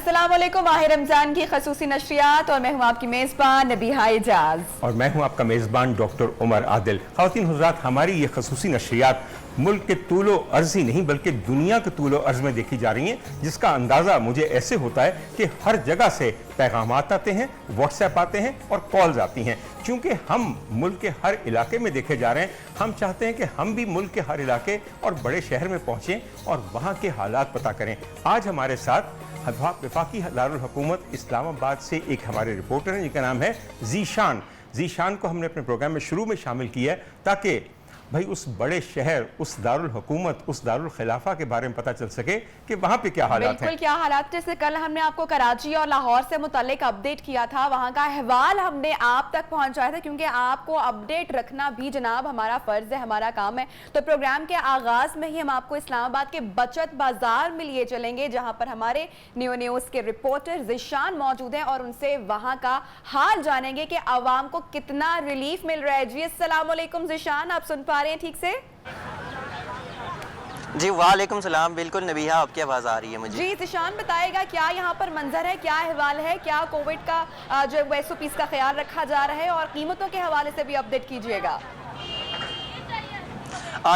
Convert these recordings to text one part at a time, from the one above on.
अस्सलाम वालेकुम। माह रमजान की खसूसी नशरियात और मैं हूँ आपकी मेज़बान नबीहा एजाज और मैं हूँ आपका मेज़बान डॉक्टर उमर आदिल। ख़वातीन हुज़रात, हमारी ये खसूसी नशरियात मुल्क के तूलो अर्ज़ ही नहीं बल्कि दुनिया के तूलो अर्ज़ में देखी जा रही हैं, जिसका अंदाज़ा मुझे ऐसे होता है कि हर जगह से पैगामात आते हैं, व्हाट्सएप आते हैं और कॉल्स आती हैं। चूँकि हम मुल्क के हर इलाके में देखे जा रहे हैं, हम चाहते हैं कि हम भी मुल्क के हर इलाके और बड़े शहर में पहुँचें और वहाँ के हालात पता करें। आज हमारे साथ वफाकी दारुल हुकूमत इस्लामाबाद से एक हमारे रिपोर्टर हैं जिनका नाम है ज़ीशान। ज़ीशान को हमने अपने प्रोग्राम में शुरू में शामिल किया है ताकि भाई उस बड़े शहर, उस दारुल हुकूमत, उस दारुल खिलाफा के बारे में पता चल सके कि वहाँ पे क्या हालात हैं। बिल्कुल, क्या हालात। जैसे कल हमने आपको कराची और लाहौर से मुतालिक अपडेट किया था, वहाँ का अहवाल हमने आप तक पहुँचाया था, क्योंकि आपको अपडेट रखना भी जनाब हमारा फ़र्ज़ है, हमारा काम है। तो प्रोग्राम के आगाज़ में ही हम आपको इस्लामाबाद के बचत बाज़ार में लिए चलेंगे, जहाँ पर हमारे न्यूज़ के रिपोर्टर ज़ीशान मौजूद हैं और उनसे वहाँ का हाल जानेंगे कि आवाम को कितना रिलीफ मिल रहा है। जी अस्सलाम वालेकुम ज़ीशान, आप सुन पा रहे हैं ठीक से? जी वालेकुम सलाम, बिल्कुल नबीहा आपकी आवाज़ आ रही है मुझे। जी ज़ीशान बताएगा क्या यहाँ पर मंजर है, क्या अहवाल है, क्या कोविड का जो SOPs का ख्याल रखा जा रहा है, और कीमतों के हवाले से भी अपडेट कीजिएगा।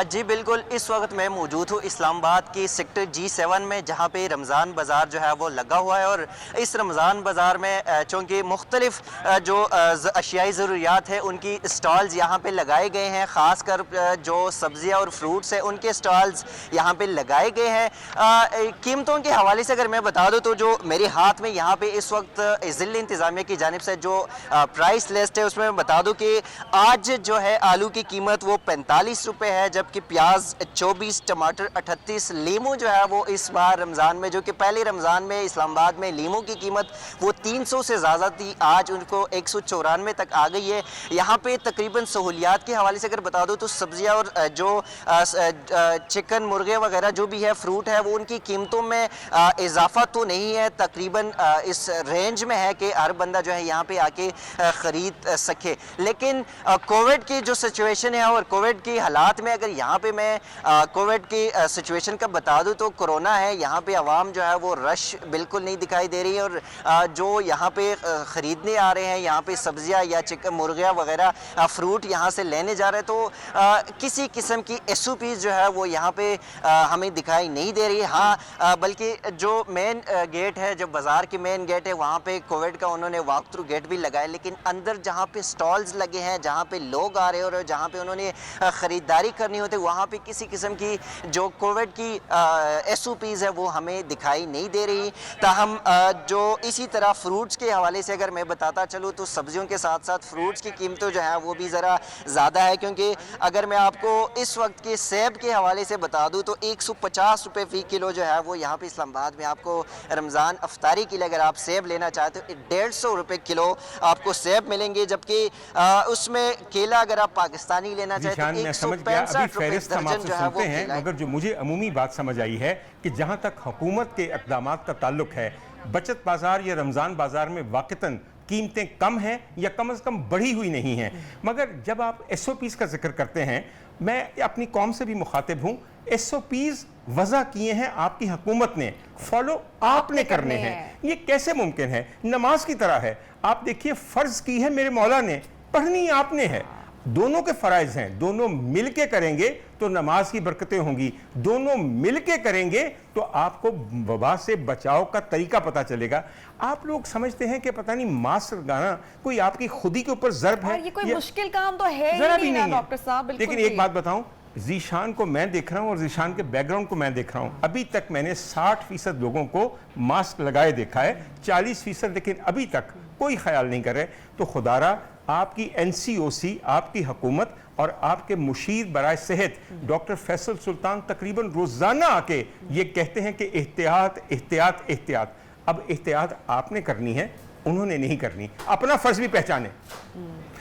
जी बिल्कुल, इस वक्त मैं मौजूद हूँ इस्लामाबाद की सेक्टर G7 में, जहाँ पे रमज़ान बाज़ार जो है वो लगा हुआ है। और इस रमज़ान बाज़ार में चूँकि मुख्तलिफ जो अशियाई ज़रूरियात है उनकी स्टॉल्स यहाँ पे लगाए गए हैं, ख़ास कर जो सब्ज़ियाँ और फ्रूट्स हैं उनके स्टॉल्स यहाँ पे लगाए गए हैं। कीमतों के हवाले से अगर मैं बता दूँ तो जो मेरे हाथ में यहाँ पे इस वक्त ज़िला इंतज़ामिया की जानिब से जो प्राइस लिस्ट है उसमें मैं बता दूँ कि आज जो है आलू की कीमत वो 45 रुपये है, जबकि प्याज 24, टमाटर 38, लीमू जो है वो इस बार रमज़ान में, जो कि पहले रमज़ान में इस्लामाबाद में लीमू की कीमत वो 300 से ज़्यादा थी, आज उनको 194 तक आ गई है। यहाँ पे तकरीबन सहूलियात के हवाले से अगर बता दो तो सब्जियाँ और जो चिकन, मुर्गे वगैरह जो भी है, फ्रूट है, वो उनकी कीमतों में इजाफा तो नहीं है, तकरीबन इस रेंज में है कि हर बंदा जो है यहाँ पे आके ख़रीद सके। लेकिन कोविड की जो सिचुएशन है और कोविड की हालात में अगर यहाँ पे मैं कोविड की सिचुएशन का बता दूँ तो कोरोना है, यहाँ पे आवाम जो है वो रश बिल्कुल नहीं दिखाई दे रही है। और जो यहाँ पे ख़रीदने आ रहे हैं, यहाँ पे सब्जियाँ या चिकन, मुर्गियाँ वगैरह, फ्रूट यहाँ से लेने जा रहे हैं, तो किसी किस्म की SOPs जो है वो यहाँ पे हमें दिखाई नहीं दे रही है। हाँ, बल्कि जो मेन गेट है, जो बाज़ार की मेन गेट है, वहाँ पे कोविड का उन्होंने वॉक थ्रू गेट भी लगाया, लेकिन अंदर जहाँ पे स्टॉल्स लगे हैं, जहाँ पे लोग आ रहे हैं और जहाँ पे उन्होंने ख़रीदारी करनी होती है, वहाँ पे किसी किस्म की जो कोविड की SOPs है वो हमें दिखाई नहीं दे रही। ताहम जो इसी तरह फ्रूट्स के हवाले से अगर मैं बताता चलूँ तो सब्जियों के साथ साथ फ्रूट्स की कीमतें जो है वो भी ज़रा ज़्यादा है, क्योंकि अगर मैं आपको इस वक्त के सेब के हवाले से बता दूँ तो 150 रुपये फ़ी किलो जो है वो यहाँ पे इस्लामाबाद में आपको रमज़ान अफ्तारी के लिए अगर आप सेब लेना चाहते हो 150 रुपये किलो आपको सेब मिलेंगे, जबकि उसमें केला अगर आप पाकिस्तानी लेना चाहते हो 165 रुपये दर्जन जो है वो हैं। मगर जो मुझे अमूमी बात समझ आई है कि जहाँ तक हुकूमत के इक़दामात का ताल्लुक है, बचत बाज़ार या रमज़ान बाज़ार में वाक़तन कीमतें कम हैं या कम से कम बढ़ी हुई नहीं हैं। मगर जब आप SOPs का जिक्र करते हैं, मैं अपनी कौम से भी मुखातिब हूँ, SOPs वज़ा किए हैं आपकी हुकूमत ने, फॉलो आपने करने हैं। ये कैसे मुमकिन है? नमाज की तरह है। आप देखिए, फ़र्ज़ की है मेरे मौला ने, पढ़नी आपने है। दोनों के फ़राइज़ हैं, दोनों मिल के करेंगे तो नमाज की बरकतें होंगी, दोनों मिल के करेंगे तो आपको वबा से बचाव का तरीका पता चलेगा। आप लोग समझते हैं कि पता नहीं मास्क लगाना कोई आपकी खुदी के ऊपर ज़र्ब है, ये कोई मुश्किल काम तो है जरा ही भी नहीं नहीं डॉक्टर साहब। लेकिन एक बात बताऊं, ज़ीशान को मैं देख रहा हूं और ज़ीशान के बैकग्राउंड को मैं देख रहा हूं, अभी तक मैंने 60% लोगों को मास्क लगाए देखा है, 40% लेकिन अभी तक कोई ख्याल नहीं कर रहे। तो खुदारा आपकी NCOC, आपकी हुकूमत और आपके मुशीर बराए सेहत डॉक्टर फैसल सुल्तान तकरीबन रोज़ाना आके ये कहते हैं कि एहतियात एहतियात एहतियात। अब एहतियात आपने करनी है, उन्होंने नहीं करनी, अपना फ़र्ज़ भी पहचाने।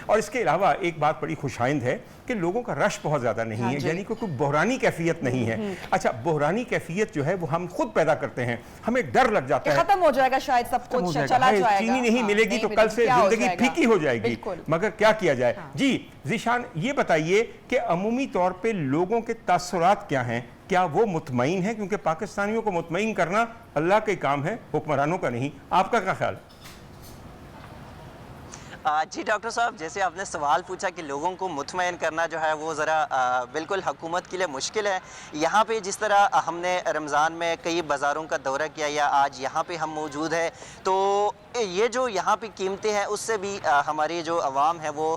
और इसके अलावा एक बात बड़ी खुशाइंद है कि लोगों का रश बहुत ज़्यादा नहीं है, यानी कि कोई बहरानी कैफियत नहीं है। अच्छा, बहरानी कैफियत जो है वो हम खुद पैदा करते हैं, हमें डर लग जाता है खत्म हो जाएगा, शायद सब कुछ चला जाएगा, चीनी नहीं मिलेगी तो कल से जिंदगी फीकी हो जाएगी। मगर क्या किया जाए? जी ज़ीशान, ये बताइए कि अमूमी तौर पे लोगों के तासुरात क्या हैं क्या वो मुतमईन है? क्योंकि पाकिस्तानियों को मुतमईन करना अल्लाह का काम है, हुक्मरानों का नहीं। आपका क्या ख्याल है? जी डॉक्टर साहब, जैसे आपने सवाल पूछा कि लोगों को मुतमईन करना जो है वो ज़रा बिल्कुल हुकूमत के लिए मुश्किल है। यहाँ पे जिस तरह हमने रमज़ान में कई बाज़ारों का दौरा किया या आज यहाँ पे हम मौजूद हैं, तो ये जो यहाँ पे कीमतें हैं उससे भी हमारी जो आवाम है वो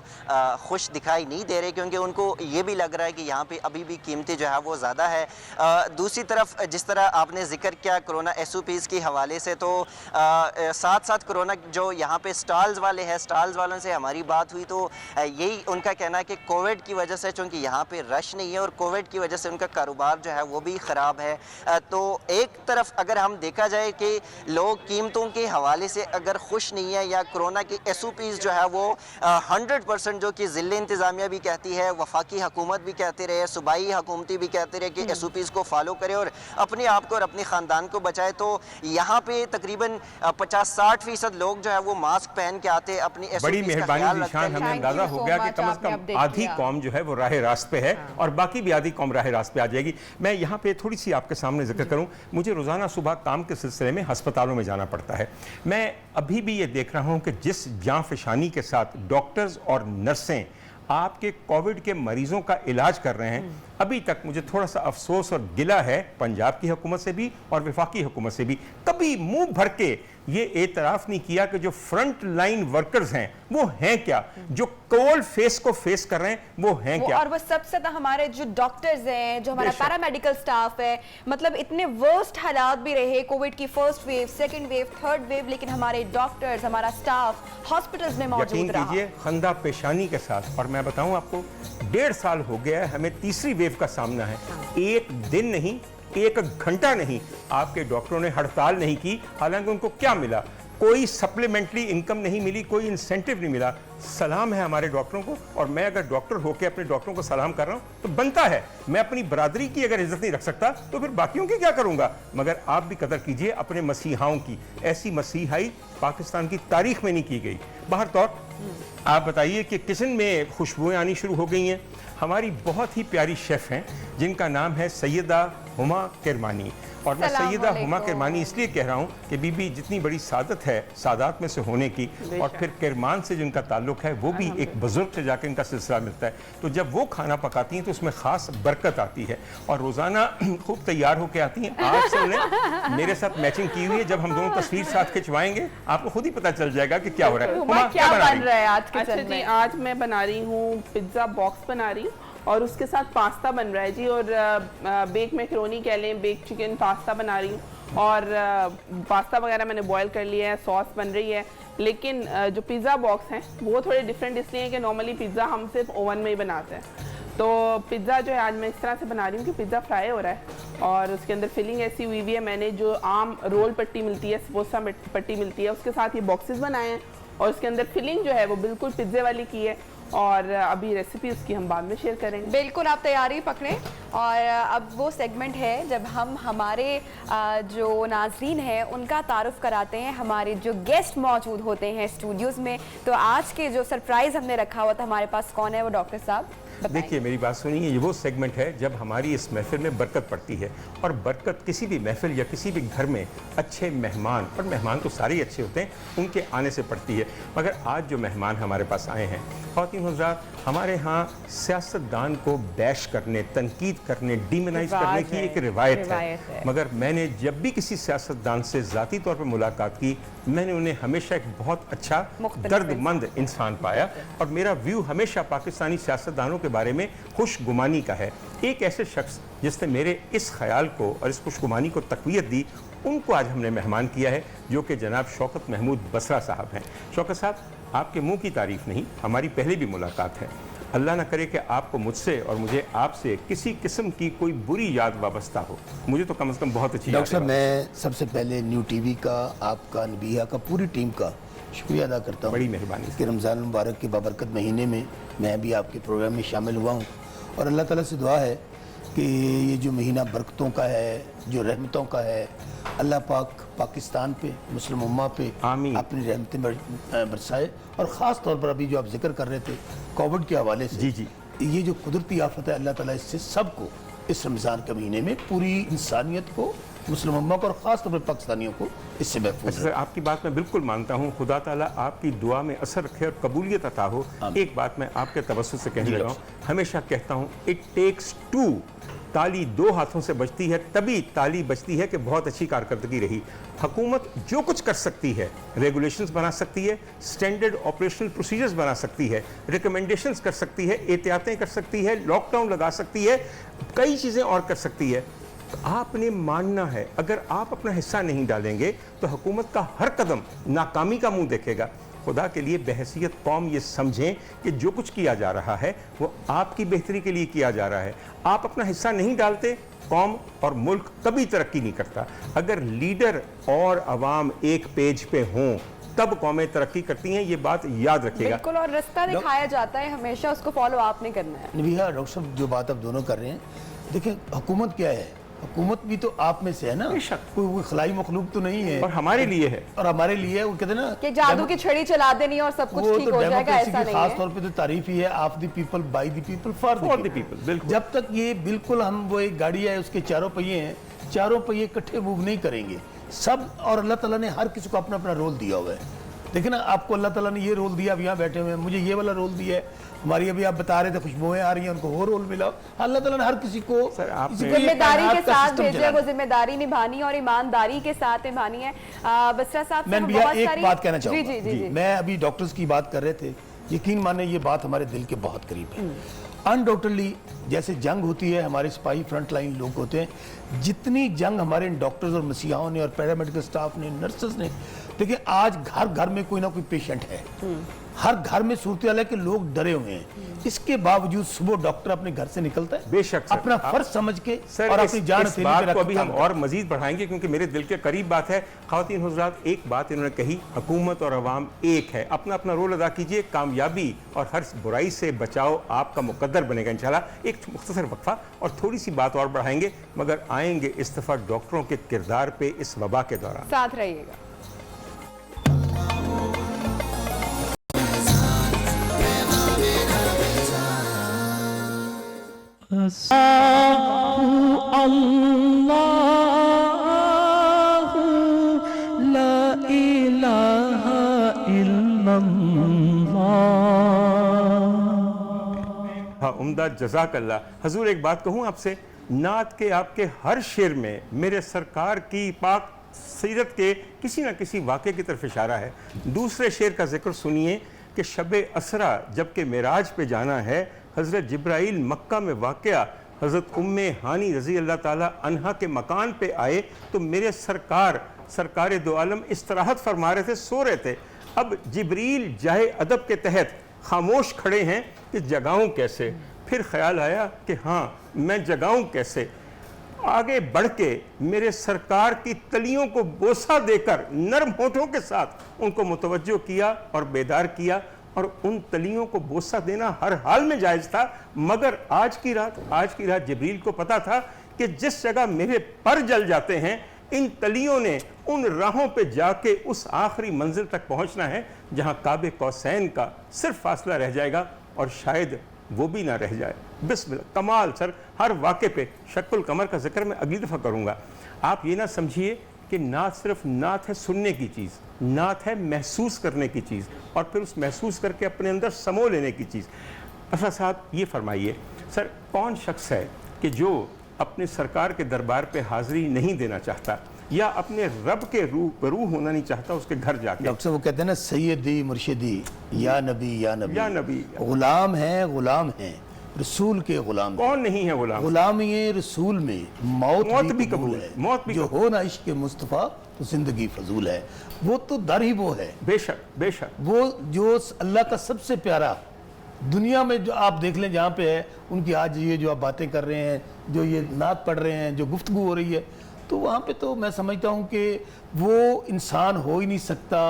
खुश दिखाई नहीं दे रही, क्योंकि उनको ये भी लग रहा है कि यहाँ पे अभी भी कीमतें जो है वो ज़्यादा है। दूसरी तरफ जिस तरह आपने ज़िक्र किया कोरोना SOPs के हवाले से, तो साथ साथ कोरोना जो यहाँ पे स्टॉल्स वाले हैं, स्टॉल्स वालों से हमारी बात हुई तो यही उनका कहना है कि कोविड की वजह से, चूँकि यहाँ पे रश नहीं है और कोविड की वजह से उनका कारोबार जो है वो भी ख़राब है। तो एक तरफ अगर हम देखा जाए कि लोग कीमतों के हवाले से अगर खुश नहीं है या कोरोना की SOPs जो है वो 100% जो कि ज़िले इंतज़ामिया भी कहती है, वफाकी हुकूमत भी कहते रहे, सूबाई हुकूमती भी कहते रहे कि SOPs को फॉलो करे और अपने आप को और अपने ख़ानदान को बचाए, तो यहाँ पे तकरीबन 50-60% लोग जो है वो मास्क पहन के आते, अपनी बड़ी मेहरबानी निशान, हमें Thank अंदाजा you हो so गया कि much, कम से आपने कम update आधी किया। कौम जो है वो राह रास्त पे है और बाकी भी आधी कौम राह रास्त पे आ जाएगी। मैं यहाँ पे थोड़ी सी आपके सामने जिक्र करूँ, मुझे रोज़ाना सुबह काम के सिलसिले में अस्पतालों में जाना पड़ता है। मैं अभी भी ये देख रहा हूँ कि जिस जांफशानी के साथ डॉक्टर्स और नर्सें आपके कोविड के मरीजों का इलाज कर रहे हैं, अभी तक मुझे थोड़ा सा अफसोस और गिला है पंजाब की हुकूमत से भी और वफाकी हुकूमत से भी। कभी मुंह भर के ये एतराफ़ नहीं किया कि जो फ्रंट लाइन वर्कर्स हैं वो हैं क्या, जो कोल्ड फेस को फेस कर रहे हैं वो हैं क्या। और वो सबसे ज्यादा हमारे जो डॉक्टर्स हैं, जो हमारा बेशक। पैरामेडिकल स्टाफ है, मतलब इतने वर्स्ट हालात भी रहे कोविड की first wave, second wave, third wave, लेकिन हमारे डॉक्टर्स, हमारा स्टाफ हॉस्पिटल्स में यकीन मौजूद रहा। कीजिए खंदा पेशानी के साथ। और मैं बताऊं आपको, 1.5 साल हो गया है हमें तीसरी वेव का सामना है। एक दिन नहीं, एक घंटा नहीं आपके डॉक्टरों ने हड़ताल नहीं की। हालांकि उनको क्या मिला? कोई सप्लीमेंट्री इनकम नहीं मिली, कोई इंसेंटिव नहीं मिला। सलाम है हमारे डॉक्टरों को, और मैं अगर डॉक्टर होकर अपने डॉक्टरों को सलाम कर रहा हूं तो बनता है। मैं अपनी बरादरी की अगर इज्जत नहीं रख सकता तो फिर बाकियों की क्या करूंगा? मगर आप भी कदर कीजिए अपने मसीहाओं की। ऐसी मसीहाई पाकिस्तान की तारीख में नहीं की गई। बाहर तौर आप बताइए कि किचन में खुशबुएं आनी शुरू हो गई हैं। हमारी बहुत ही प्यारी शेफ हैं जिनका नाम है सैयदा हुमा किरमानी, और मैं सलाम सैयदा हुमा वालेकुम। किरमानी इसलिए कह रहा हूँ कि बीबी जितनी बड़ी सादत है सादात में से होने की, और फिर किरमान से जिनका ताल्लुक है वो भी एक बुजुर्ग से जाकर इनका सिलसिला मिलता है, तो जब वो खाना पकाती हैं तो उसमें ख़ास बरकत आती है और रोज़ाना खूब तैयार होकर आती हैं। आज से उन्हें मेरे साथ मैचिंग की हुई है। जब हम दोनों तस्वीर साथ खिंचवाएंगे आपको खुद ही पता चल जाएगा कि क्या हो रहा है। हुमा, हुमा, क्या बना रही बन रहा है आज अच्छा किचन जी, में? आज मैं बना रही हूँ पिज्ज़ा बॉक्स बना रही हूँ और उसके साथ पास्ता बन रहा है जी, और बेक मैकरोनी कह लें, बेक चिकन पास्ता बना रही हूँ। और पास्ता वगैरह मैंने बॉईल कर लिया है, सॉस बन रही है। लेकिन जो पिज़्ज़ा बॉक्स हैं वो थोड़े डिफरेंट इसलिए हैं कि नॉर्मली पिज़्ज़ा हम सिर्फ ओवन में ही बनाते हैं। तो पिज़्ज़ा जो है आज मैं इस तरह से बना रही हूँ कि पिज़्ज़ा फ्राई हो रहा है और उसके अंदर फिलिंग ऐसी हुई हुई है। मैंने जो आम रोल पट्टी मिलती है, समोसा पट्टी मिलती है, उसके साथ ये बॉक्सेस बनाए हैं और उसके अंदर फिलिंग जो है वो बिल्कुल पिज़्ज़े वाली की है। और अभी रेसिपी उसकी हम बाद में शेयर करेंगे। बिल्कुल, आप तैयारी पकड़ें। और अब वो सेगमेंट है जब हम हमारे जो नाजरीन हैं उनका तारुफ कराते हैं। हमारे जो गेस्ट मौजूद होते हैं स्टूडियोज़ में, तो आज के जो सरप्राइज़ हमने रखा हुआ था हमारे पास कौन है वो डॉक्टर साहब बताएं। देखिए मेरी बात सुनिए, ये वो सेगमेंट है जब हमारी इस महफिल में बरकत पड़ती है। और बरकत किसी भी महफिल या किसी भी घर में अच्छे मेहमान, और मेहमान तो सारे ही अच्छे होते हैं, उनके आने से पड़ती है। मगर आज जो मेहमान हमारे पास आए हैं, ख़वातीन हज़रात, हमारे यहाँ सियासतदान को बैश करने, तनकीद करने, डिमोनाइज करने की एक रिवायत है। मगर मैंने जब भी किसी सियासतदान से ज़ाती तौर पर मुलाकात की, मैंने उन्हें हमेशा एक बहुत अच्छा दर्दमंद इंसान पाया। और मेरा व्यू हमेशा पाकिस्तानी सियासतदानों के बारे में खुशगुमानी का है। एक ऐसे शख्स जिसने मेरे इस ख्याल को और इस खुशगुमानी को तक़वियत दी, उनको आज हमने मेहमान किया है, जो कि जनाब शौकत महमूद बसरा साहब हैं। शौकत साहब, आपके मुंह की तारीफ़ नहीं, हमारी पहले भी मुलाकात है। अल्लाह ना करे कि आपको मुझसे और मुझे आपसे किसी किस्म की कोई बुरी याद वाबस्ता हो। मुझे तो कम से कम बहुत अच्छी डॉक्टर साहब, याद है। मैं सबसे पहले न्यू टीवी का, आपका, नबिया का, पूरी टीम का शुक्रिया अदा करता हूँ। बड़ी मेहरबानी। कि रमज़ान मुबारक के बाबरकत महीने में मैं भी आपके प्रोग्राम में शामिल हुआ हूँ और अल्लाह ताला से दुआ है कि ये जो महीना बरकतों का है, जो रहमतों का है, अल्लाह पाक पाकिस्तान पे, मुस्लिम उम्मा पे आमीन। अपनी रहमतें बरसाए। और ख़ास तौर पर अभी जो आप जिक्र कर रहे थे कोविड के हवाले से, जी जी, ये जो कुदरती आफत है, अल्लाह ताला इससे सबको इस रमज़ान के महीने में पूरी इंसानियत को, मुस्लिम उम्मा को और ख़ास तौर पर पाकिस्तानियों को इससे महफूज सर आपकी बात मैं बिल्कुल मानता हूँ, खुदा ताला आपकी दुआ में असर रखे और कबूलियत अता हो। एक बात मैं आपके तवज्जुह से कहने लगा हूँ, हमेशा कहता हूँ इट टेक्स टू, ताली दो हाथों से बजती है, तभी ताली बजती है कि बहुत अच्छी कारकर्दगी रही। हुकूमत जो कुछ कर सकती है, रेगुलेशंस बना सकती है, स्टैंडर्ड ऑपरेशनल प्रोसीजर्स बना सकती है, रिकमेंडेशंस कर सकती है, एहतियातें कर सकती है, लॉकडाउन लगा सकती है, कई चीज़ें और कर सकती है। आपने मानना है, अगर आप अपना हिस्सा नहीं डालेंगे तो हुकूमत का हर कदम नाकामी का मुंह देखेगा। खुदा के लिए बहैसियत कौम ये समझें कि जो कुछ किया जा रहा है वो आपकी बेहतरी के लिए किया जा रहा है। आप अपना हिस्सा नहीं डालते, कौम और मुल्क कभी तरक्की नहीं करता। अगर लीडर और अवाम एक पेज पे हों तब कौमें तरक्की करती हैं, ये बात याद रखिएगा। बिल्कुल, और रास्ता दिखाया जाता है हमेशा, उसको फॉलो आपने करना है। नबीहा, डॉक्टर साहब जो बात आप दोनों कर रहे हैं, देखिए हुकूमत क्या है, हुकूमत भी तो आप में से है ना, कोई खलाई मखलूक तो नहीं है, और हमारे लिए है, और हमारे लिए वो कहते हैं ना कि जादू की छड़ी चला देनी और सब कुछ ठीक हो जाएगा, ऐसा नहीं खास है। तौर पे तो तारीफ ही है, of the people, by the people, for the people. बिल्कुल, जब तक ये बिल्कुल हम वो एक गाड़ी है उसके चारों पहिए हैं, चारों पहिए इकट्ठे मूव नहीं करेंगे सब, और अल्लाह ताला ने हर किसी को अपना अपना रोल दिया हुआ है। देखिए ना, आपको अल्लाह ताला ने ये रोल दिया, अब यहाँ बैठे हुए हैं, मुझे ये वाला रोल दिया है, हमारी अभी आप बता रहे थे खुशबुएं आ रही हैं, उनको वो रोल मिला। अल्लाह ताला ने हर किसी को जिम्मेदारी के साथ भेजे, वो जिम्मेदारी निभानी और ईमानदारी के साथ निभानी है। बसरा साहब, मैं भैया एक बात कहना चाहूँगा, जी, जी, जी। मैं अभी डॉक्टर्स की बात कर रहे थे, यकीन माने ये बात हमारे दिल के बहुत करीब है। अनडाउटेडली जैसे जंग होती है, हमारे सिपाही फ्रंट लाइन लोग होते हैं, जितनी जंग हमारे डॉक्टर्स और मसीहाओं ने और पैरामेडिकल स्टाफ ने, नर्सेस ने, देखिए आज घर घर में कोई ना कोई पेशेंट है, हर घर में सूरत हाल है कि लोग डरे हुए हैं। इसके बावजूद सुबह डॉक्टर अपने घर से निकलता है, बेशक सर, अपना फर्ज समझ के सर, और अपनी जान इस बात को अभी हम और मजीद बढ़ाएंगे क्योंकि मेरे दिल के करीब बात है। ख़वातीन हुज़रात, एक बात इन्होंने कही, हुकूमत और अवाम एक है, अपना अपना रोल अदा कीजिए, कामयाबी और हर बुराई से बचाओ आपका मुकद्दर बनेगा इंशाल्लाह। एक मुख्तसर वक्फा और थोड़ी सी बात और बढ़ाएंगे, मगर आएंगे इस दफ़ा डॉक्टरों के किरदार पे इस वबा के दौरान। साथ रहिएगा। हाँ, उम्दा, जज़ाकल्लाह। हजूर एक बात कहूँ आपसे, नात के आपके हर शेर में मेरे सरकार की पाक सीरत के किसी न किसी वाक़े की तरफ इशारा है। दूसरे शेर का जिक्र सुनिए कि शब असरा जबकि मेराज पे जाना है, हज़रत जिब्राइल मक्का में वाक़या हज़रत उम्मे हानी रज़ी अल्लाह ताला अन्हा के मकान पे आए तो मेरे सरकार दो आलम इस्तराहत फरमा रहे थे, सो रहे थे। अब जिब्रील जाए अदब के तहत खामोश खड़े हैं कि जगाऊं कैसे। फिर ख्याल आया कि हाँ, मैं जगाऊं कैसे। आगे बढ़ के मेरे सरकार की तलियों को बोसा देकर नरम होठों के साथ उनको मुतवज्जो किया और बेदार किया, और उन तलियों को बोसा देना हर हाल में जायज़ था। मगर आज की रात जिब्रील को पता था कि जिस जगह मेरे पर जल जाते हैं, इन तलियों ने उन राहों पे जाके उस आखिरी मंजिल तक पहुंचना है जहां काबे कौसैन का सिर्फ फासला रह जाएगा और शायद वो भी ना रह जाए। बिस्मिल्लाह, कमाल सर। हर वाक़े पे शक्ल कमर का जिक्र मैं अगली दफ़ा करूँगा। आप ये ना समझिए कि नात सिर्फ नात है सुनने की चीज़, नात है महसूस करने की चीज़, और फिर उस महसूस करके अपने अंदर समो लेने की चीज़। अच्छा साहब, ये फरमाइए सर, कौन शख्स है कि जो अपने सरकार के दरबार पे हाज़िरी नहीं देना चाहता या अपने रब के रूबरू होना नहीं चाहता उसके घर जाके? डॉक्टर साहब वो कहते हैं ना, सैयदी मुर्शिदी या नबी या नबी या नबी, गुलाम है रसूल के गुलाम। कौन नहीं है गुलाम? गुलामी रसूल में मौत भी कबूल है। मौत भी जो हो ना इश्क मुस्तफ़ा तो जिंदगी फजूल है। वो तो दर ही वो है, बेशक बेशक। वो जो अल्लाह का सबसे प्यारा दुनिया में जो आप देख लें जहाँ पे है, उनकी आज ये जो आप बातें कर रहे हैं, जो ये नात पढ़ रहे हैं, जो गुफ्तगू हो रही है, तो वहाँ पे तो मैं समझता हूँ कि वो इंसान हो ही नहीं सकता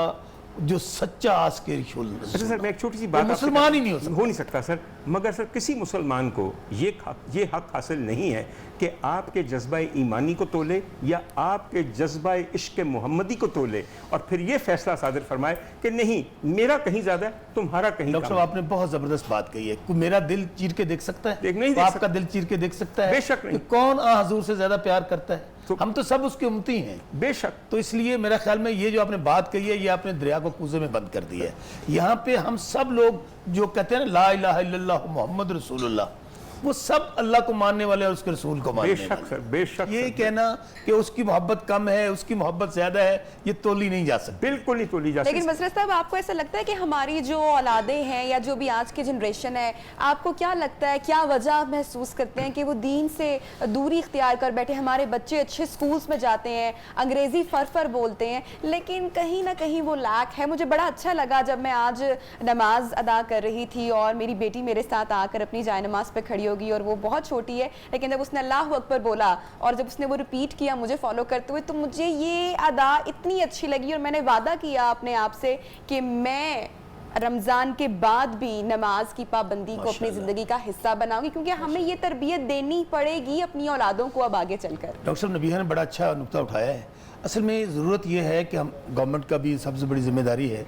जो सच्चा आस्के रसूल। अच्छा सर, मैं एक छोटी सी बात, मुसलमान ही नहीं हो नहीं सकता सर। मगर सर किसी मुसलमान को ये हक हासिल नहीं है कि आपके जज्बा ईमानी को तोले या आपके जज्बा इश्क मोहम्मदी को तोले और फिर ये फैसला सादिर फरमाए कि नहीं मेरा कहीं ज़्यादा है तुम्हारा कहीं डॉक्टर कम साहब है। आपने बहुत जबरदस्त बात कही है। कोई मेरा दिल चीर के देख सकता है? नहीं देख आपका सकता। दिल चीर के देख सकता है? बेशक नहीं। कि कौन हजूर से ज्यादा प्यार करता है? तो- हम तो सब उसके उम्मती हैं। बेशक तो इसलिए मेरा ख्याल में ये जो आपने बात कही है, ये आपने दरिया को कूजे में बंद कर दिया है। यहाँ पे हम सब लोग जो कहते हैं ना ला इलाहा इल्लल्लाह मुहम्मद रसूलुल्लाह, वो सब अल्लाह को मानने वाले और उसके रसूल को मानने बेशक वाले। सर बेशक ये सर, कहना कि उसकी मोहब्बत कम है, उसकी मोहब्बत ज्यादा है, ये तोली नहीं जा सकती। बिल्कुल नहीं तोली जा लेकिन सकती। मसरत साहब, आपको ऐसा लगता है कि हमारी जो औलादें हैं या जो भी आज की जनरेशन है, आपको क्या लगता है, क्या वजह महसूस करते हैं कि वो दीन से दूरी इख्तियार कर बैठे? हमारे बच्चे अच्छे स्कूल्स में जाते हैं, अंग्रेज़ी फर बोलते हैं, लेकिन कहीं ना कहीं वो लैक है। मुझे बड़ा अच्छा लगा जब मैं आज नमाज अदा कर रही थी और मेरी बेटी मेरे साथ आकर अपनी जाए नमाज पे खड़ी होगी, और वो बहुत छोटी है, लेकिन जब उसने अल्लाह अकबर बोला और जब उसने वो रिपीट किया मुझे फॉलो करते हुए, तो मुझे ये अदा इतनी अच्छी लगी और मैंने वादा किया अपने आप से कि मैं रमज़ान के बाद भी नमाज की पाबंदी को अपनी ज़िंदगी का हिस्सा बनाऊंगी, क्योंकि हमें ये तरबियत देनी पड़ेगी अपनी औलादों को अब आगे चलकर। डॉक्टर साहब नबीहा ने बड़ा अच्छा नुक्ता उठाया है। असल में ज़रूरत यह है कि हम गवर्नमेंट का भी सबसे बड़ी जिम्मेदारी है,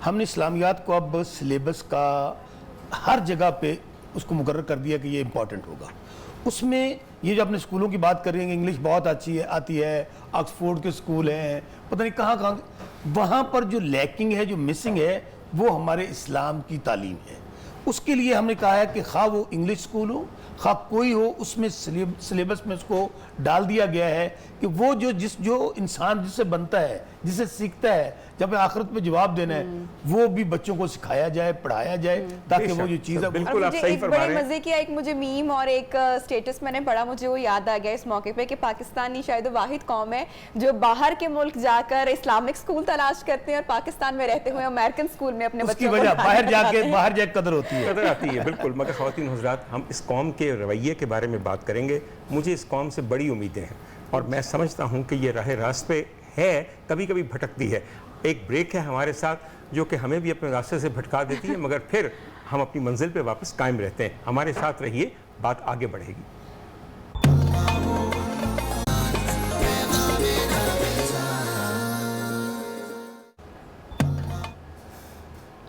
हमने इस्लामियात को अब सिलेबस का हर जगह पे उसको मुकर्रर कर दिया कि ये इम्पॉर्टेंट होगा। उसमें ये जो अपने स्कूलों की बात कर रही हैं, इंग्लिश बहुत अच्छी है आती है, ऑक्सफोर्ड के स्कूल हैं, पता नहीं कहाँ कहाँ, वहाँ पर जो लैकिंग है, जो मिसिंग है, वो हमारे इस्लाम की तालीम है। उसके लिए हमने कहा है कि खा वो इंग्लिश स्कूल हो, खा कोई हो, उसमें सिलेबस में उसको डाल दिया गया है कि वो जो इंसान जिससे बनता है, जिसे सीखता है, जब आखिरत में जवाब देना है, वो भी बच्चों को सिखाया जाए, पढ़ाया जाए, ताकि वो जो चीज़ है बिल्कुल आप मुझे सही एक फरमा बड़े रहे हैं। मजे की एक मुझे मीम और एक स्टेटस मैंने पढ़ा, मुझे वो याद आ गया इस मौके पे कि पाकिस्तानी शायद वाहिद कौम है जो बाहर के मुल्क जाकर इस्लामिक स्कूल तलाश करते हैं और पाकिस्तान में रहते हुए अमेरिकन स्कूल में अपने उसकी बच्चों को वजह बाहर पढ़ाते जाके कदर होती है। कदर आती है बिल्कुल। मगर ख़वातीन हज़रात, हम इस कौम के रवैये के बारे में बात करेंगे। मुझे इस कौम से बड़ी उम्मीदें हैं और मैं समझता हूँ कि ये राह रास्ते है, कभी कभी भटकती है। एक ब्रेक है हमारे साथ जो कि हमें भी अपने रास्ते से भटका देती है, मगर फिर हम अपनी मंजिल पे वापस कायम रहते हैं। हमारे साथ रहिए, बात आगे बढ़ेगी।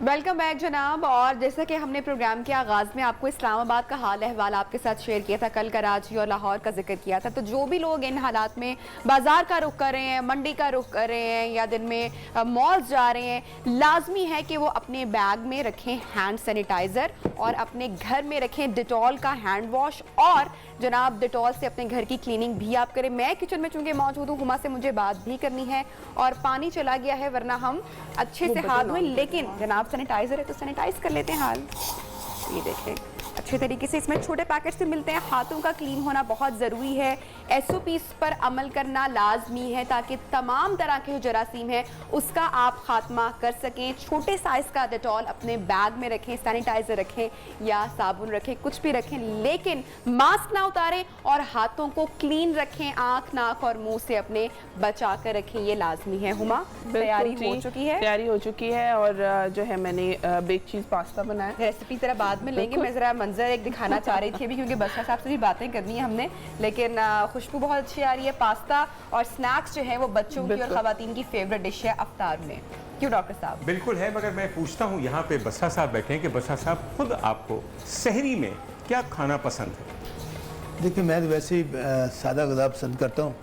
वेलकम बैक जनाब। और जैसा कि हमने प्रोग्राम के आगाज़ में आपको इस्लामाबाद का हाल अहवाल आपके साथ शेयर किया था, कल कराची और लाहौर का जिक्र किया था, तो जो भी लोग इन हालात में बाज़ार का रुख कर रहे हैं, मंडी का रुख कर रहे हैं या दिन में मॉल्स जा रहे हैं, लाजमी है कि वो अपने बैग में रखें हैंड सैनिटाइज़र और अपने घर में रखें डिटॉल का हैंड वॉश, और जनाब डिटॉल से अपने घर की क्लीनिंग भी आप करें। मैं किचन में चूँकि मौजूद हूँ, हुमा से मुझे बात भी करनी है और पानी चला गया है, वरना हम अच्छे से हाथ धोएं, लेकिन जनाब सैनिटाइजर है तो सैनिटाइज कर लेते हैं हाथ। ये देखें अच्छे तरीके से, इसमें छोटे पैकेट से मिलते हैं। हाथों का क्लीन होना बहुत ज़रूरी है, SOPs पर अमल करना लाजमी है ताकि तमाम तरह के जो जरासीम है उसका आप खात्मा कर सकें। छोटे साइज़ का डेटॉल अपने बैग में रखें, सैनिटाइज़र रखें या साबुन रखें, कुछ भी रखें, लेकिन मास्क ना उतारें और हाथों को क्लीन रखें, आँख नाक और मुँह से अपने बचा कर रखें, ये लाजमी है। हुमा, तैयारी हो चुकी है? तैयारी हो चुकी है और जो है मैंने बेक चीज़ पास्ता बनाया। रेसिपी तरह बाद में लेंगे, मैं ज़रा मंजर एक दिखाना चाह रही थी अभी, क्योंकि बशरा साहब से भी बातें करनी है हमने, लेकिन खुशबू बहुत अच्छी आ रही है। पास्ता और स्नैक्स जो है वो बच्चों की और ख़वातीन की फेवरेट डिश है अफ्तार में, क्यों डॉक्टर साहब? बिल्कुल है, मगर मैं पूछता हूँ यहाँ पे बसरा साहब बैठे हैं कि बसरा साहब खुद आपको सहरी में क्या खाना पसंद है? देखिए मैं तो वैसे ही सादा ग़िज़ा पसंद करता हूँ।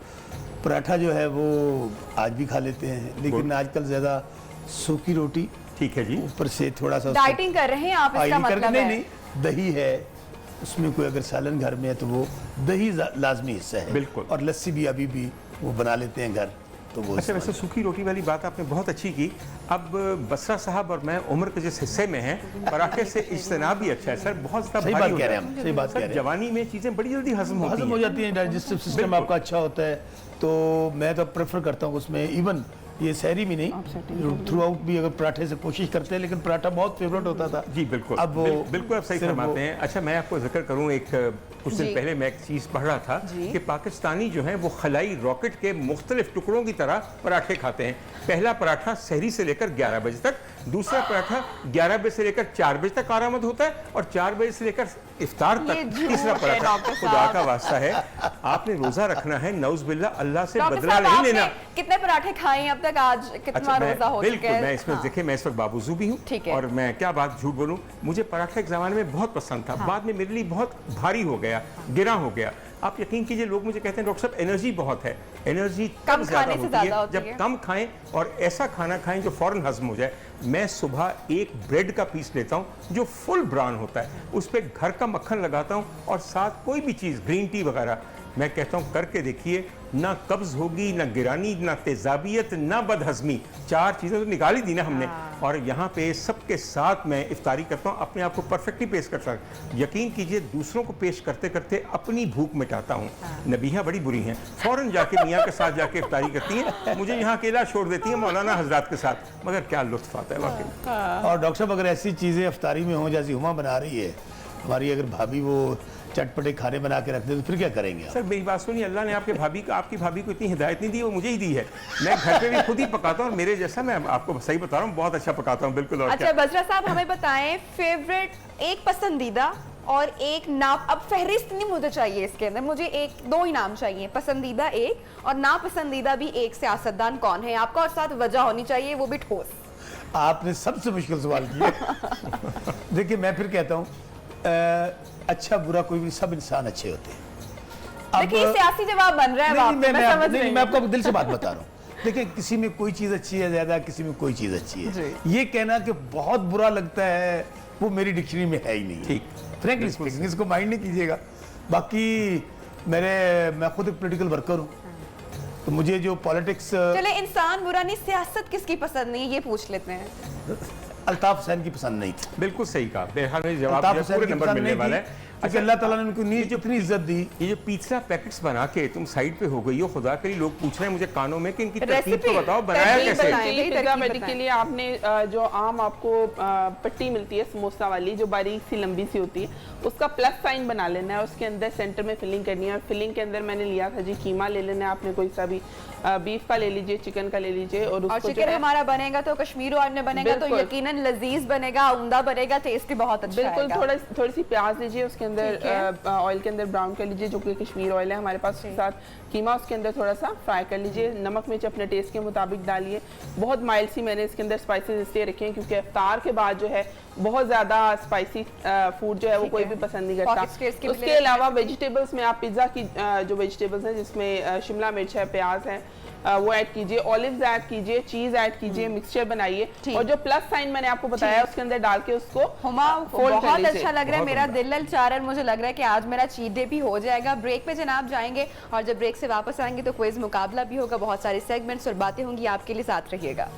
पराठा जो है वो आज भी खा लेते हैं, लेकिन आजकल ज़्यादा सूखी रोटी, ठीक है जी, ऊपर से थोड़ा सा डाइटिंग कर रहे हैं आप, इसका मतलब है? नहीं, दही है उसमें, कोई अगर सालन घर में है तो वो दही लाजमी हिस्सा है। बिल्कुल। और लस्सी भी अभी भी वो बना लेते हैं घर, तो वो अच्छा वैसे सूखी रोटी वाली बात आपने बहुत अच्छी की। अब बसरा साहब और मैं उम्र के जिस हिस्से में हैं, पराठे से इज्तनाब भी अच्छा है सर, बहुत ज़्यादा सही भारी बात हो कह रहे जाता हैं है। हम, सही बात सर, कह रहे हैं। जवानी में चीज़ें बड़ी जल्दी हजम हजम हो होती हैं। जाती हैं, डाइजेस्टिव सिस्टम बिल्कुल। आपका अच्छा होता है, तो मैं तो प्रेफर करता हूँ उसमें इवन ये सहरी में नहीं, थ्रू आउट भी अगर पराठे से कोशिश करते हैं, लेकिन पराठा बहुत फेवरेट होता था। जी बिल्कुल, अब वो बिल्कुल आप सही सिर्फ फरमाते हैं। अच्छा, मैं आपको जिक्र करूं, एक कुछ दिन जी। पहले मैं एक चीज़ पढ़ रहा था कि पाकिस्तानी जो हैं वो खलाई रॉकेट के मुख्तलिफ टुकड़ों की तरह पराठे खाते हैं। पहला पराठा सहरी से लेकर 11 बजे तक, दूसरा पराठा 11 बजे से लेकर 4 बजे तक आरामद होता है, और 4 बजे से लेकर इफ्तार ये तक झूठ तीसरा है, पराठा। डॉक्टर खुदा साहब। का वास्ता है, आपने रोज़ा रखना है, नौज बिल्ला, अल्लाह से डॉक्टर बदला साहब, नहीं आपने लेना। कितने पराठे खाए हैं अब तक? आज कितना रोजा हो चुका बिल्कुल, है? मैं इसमें हाँ। देखिए, मैं इस वक्त बाबूजू भी हूँ, ठीक है। और मैं क्या बात झूठ बोलूँ, मुझे पराठा एक ज़माने में बहुत पसंद था, बाद में मेरे लिए बहुत भारी हो गया, गिरा हो गया। आप यकीन कीजिए, लोग मुझे कहते हैं डॉक्टर साहब एनर्जी बहुत है, एनर्जी कम तब ज़्यादा खाने से होती ज़्यादा है होती जब है। कम खाएं, और ऐसा खाना खाएं जो फ़ौरन हजम हो जाए। मैं सुबह एक ब्रेड का पीस लेता हूँ जो फुल ब्राउन होता है, उस पर घर का मक्खन लगाता हूँ, और साथ कोई भी चीज़, ग्रीन टी वगैरह, मैं कहता हूँ करके देखिए, ना कब्ज होगी, ना गिरानी, ना तेजाबियत, ना बदहजमी। 4 चीज़ें तो निकाल ही दी ना हमने। और यहाँ पे सबके साथ मैं इफ्तारी करता हूँ, अपने आप को परफेक्टली पेश करता हूँ। यकीन कीजिए, दूसरों को पेश करते करते अपनी भूख मिटाता हूँ। नबीहा बड़ी बुरी हैं, फ़ौरन जाके मियाँ के साथ जाके इफ्तारी करती हैं, मुझे यहाँ अकेला छोड़ देती हैं मौलाना हजरात के साथ, मगर क्या लुत्फ़ आता है वाकई। और डॉक्टर साहब, अगर ऐसी चीज़ें इफ्तारी में हों जैसी हुमा बना रही है हमारी, अगर भाभी वो चटपटे खाने बना के रख दे तो फिर क्या करेंगे आप? सर मेरी बात सुनिए, अल्लाह ने आपकी भाभी को इतनी हिदायत नहीं दी, वो मुझे ही दी है। मैं घर पे भी खुद ही पकाता हूँ, और मेरे जैसा, मैं आपको सही बता रहा हूँ, बहुत अच्छा पकाता हूँ, बिल्कुल। और अच्छा बजरा साहब, हमें बताएं फेवरेट, एक पसंदीदा और एक नाप। अब फहरिस्त नहीं मुझे चाहिए इसके अंदर, मुझे एक दो ही नाम चाहिए, पसंदीदा एक और नापसंदीदा भी एक। सियासतदान कौन है आपका, और साथ वजह होनी चाहिए, वो भी ठोस। आपने सबसे मुश्किल सवाल किया। देखिए, मैं फिर कहता हूँ, अच्छा बुरा कोई भी, सब इंसान अच्छे होते हैं। देखिए सियासी जवाब बन रहा है, नहीं, वाकई, मैं समझ रही मैं हूँ। आपको दिल से बात बता रहा हूँ। देखिए, किसी में कोई चीज़ अच्छी है ज़्यादा, किसी में कोई चीज़ अच्छी है। ये कहना कि बहुत बुरा लगता है, वो मेरी डिक्शनरी में है ही नहीं। ठीक, फ्रैंकली स्पीकिंग, इसको माइंड नहीं कीजिएगा। बाकी मैं खुद एक पॉलिटिकल वर्कर हूँ, तो मुझे जो पॉलिटिक्स, चले इंसान बुरा नहीं, सियासत किसकी पसंद नहीं है ये पूछ लेते हैं। अल्ताफ हुसैन की पसंद नहीं थी। बिल्कुल सही कहा, बेहाल में जवाब अल्ताफ दिया, हुसैन पूरे की नंबर पसंद मिलने नहीं वाला थी, है। क्योंकि अल्लाह ताला ने उनको इतनी इज्जत दी। ये जो पिज्जा पैकेट्स बना के तुम साइड पे हो गई हो, खुदा करी लोग पूछ रहे हैं मुझे कानों में कि इनकी तरकीब तो रेसिपी, बताओ, बनाया तरकीब कैसे? बताएं। एक्चुअली तरकीब पिज्जा बताएं। बेसिकली आपने जो आम आपको पट्टी मिलती है समोसा वाली, जो बारीक सी लंबी सी होती है, उसका प्लस साइन बना लेना है, उसके अंदर सेंटर में फिलिंग करनी है। और फिलिंग के अंदर मैंने लिया था जी कीमा ले लेना है, आपने कोई सा भी बीफ का ले लीजिए, चिकन का ले लीजिए, और उसको जो चिकन है हमारा बनेगा तो कश्मीर ऑयल में बनेगा, तो बिल्कुल। यकीनन लजीज बनेगा, उम्दा बनेगा, टेस्ट भी बहुत अच्छा बिल्कुल। आएगा। थोड़ी सी प्याज लीजिए, उसके अंदर ठीक है। ऑयल के अंदर ब्राउन कर लीजिए, जो कि कश्मीर ऑयल है हमारे पास। उसके साथ कीमा उसके अंदर थोड़ा सा फ्राई कर लीजिए, नमक मिर्च अपने टेस्ट के मुताबिक डालिए। बहुत माइल्ड सी मैंने इसके अंदर स्पाइसेस इसलिए रखे हैं क्योंकि इफ्तार के बाद जो है बहुत ज़्यादा स्पाइसी फूड जो है वो कोई भी पसंद नहीं करता। Pocket squares के भी उसके ले अलावा वेजिटेबल्स में आप पिज़्ज़ा की जो वेजिटेबल्स हैं, जिसमें शिमला मिर्च है, प्याज है, वो ऐड कीजिए, ऑलिव्स ऐड कीजिए, चीज ऐड कीजिए, मिक्सचर बनाइए, और जो प्लस साइन मैंने आपको बताया उसके अंदर डाल के उसको हुमा fold कर बहुत लीजिए। अच्छा लग रहा है, मेरा दिल ललचा रहा है। मुझे लग रहा है कि आज मेरा चीट डे भी हो जाएगा। ब्रेक पे जनाब जाएंगे, और जब ब्रेक से वापस आएंगे तो क्विज मुकाबला भी होगा, बहुत सारे सेगमेंट्स और बातें होंगी, आपके लिए साथ रहिएगा।